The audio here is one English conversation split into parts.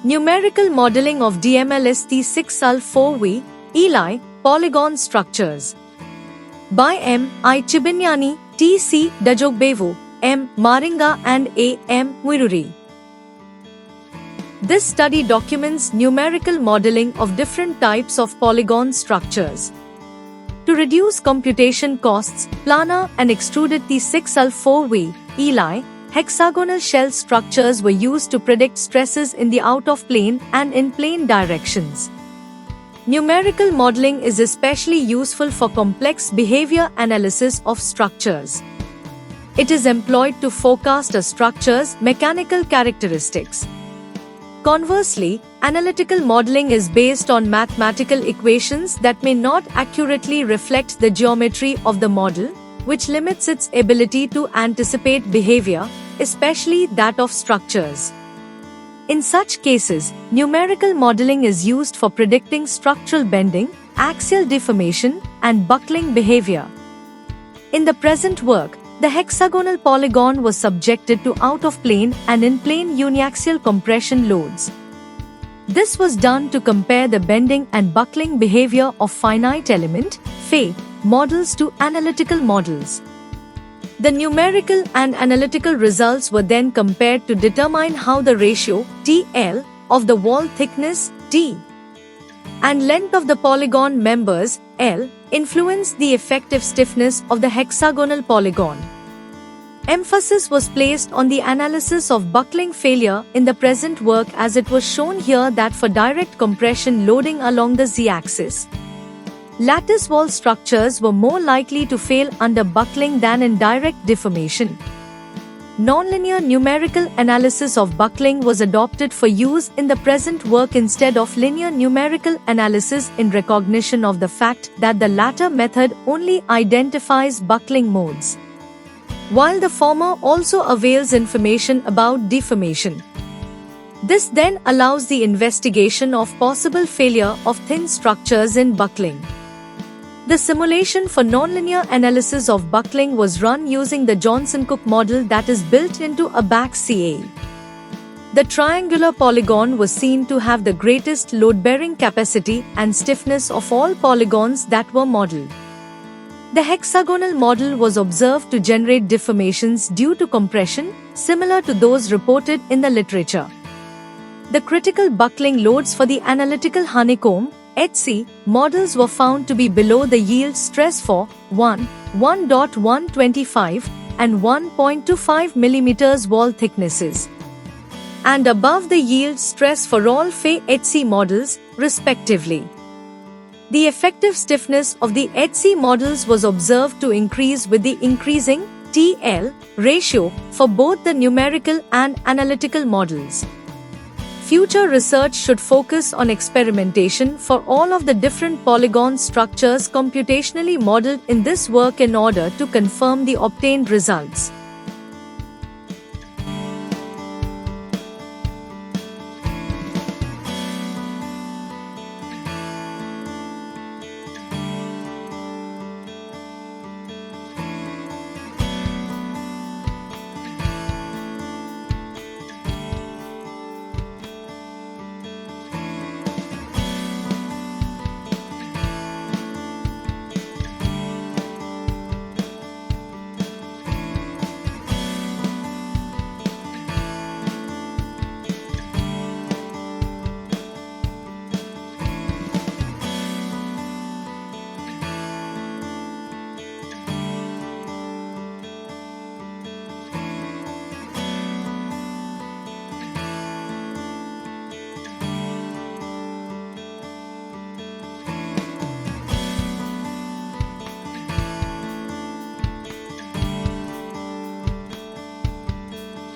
Numerical Modeling of DMLST6Sul4V, ELI, Polygon Structures. By M. I. Chibinyani, T. C. Dajogbevu, M. Maringa and A. M. Muiruri. This study documents numerical modeling of different types of polygon structures. To reduce computation costs, planar and extruded T6Sul4V, ELI, hexagonal shell structures were used to predict stresses in the out-of-plane and in-plane directions. Numerical modeling is especially useful for complex behavior analysis of structures. It is employed to forecast a structure's mechanical characteristics. Conversely, analytical modeling is based on mathematical equations that may not accurately reflect the geometry of the model, which limits its ability to anticipate behavior, especially that of structures. In such cases, numerical modeling is used for predicting structural bending, axial deformation, and buckling behavior. In the present work, the hexagonal polygon was subjected to out-of-plane and in-plane uniaxial compression loads. This was done to compare the bending and buckling behavior of finite element, FE, models to analytical models. The numerical and analytical results were then compared to determine how the ratio, TL, of the wall thickness, T, and length of the polygon members, L, influenced the effective stiffness of the hexagonal polygon. Emphasis was placed on the analysis of buckling failure in the present work, as it was shown here that for direct compression loading along the z-axis, lattice wall structures were more likely to fail under buckling than in direct deformation. Nonlinear numerical analysis of buckling was adopted for use in the present work instead of linear numerical analysis in recognition of the fact that the latter method only identifies buckling modes, while the former also avails information about deformation. This then allows the investigation of possible failure of thin structures in buckling. The simulation for nonlinear analysis of buckling was run using the Johnson-Cook model that is built into a BACS-CA. The triangular polygon was seen to have the greatest load-bearing capacity and stiffness of all polygons that were modeled. The hexagonal model was observed to generate deformations due to compression, similar to those reported in the literature. The critical buckling loads for the analytical honeycomb HC models were found to be below the yield stress for 1.125 and 1.25 mm wall thicknesses, and above the yield stress for all FE HC models, respectively. The effective stiffness of the HC models was observed to increase with the increasing TL ratio for both the numerical and analytical models. Future research should focus on experimentation for all of the different polygon structures computationally modeled in this work in order to confirm the obtained results.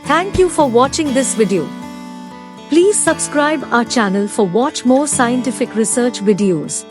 Thank you for watching this video. Please subscribe our channel for watch more scientific research videos.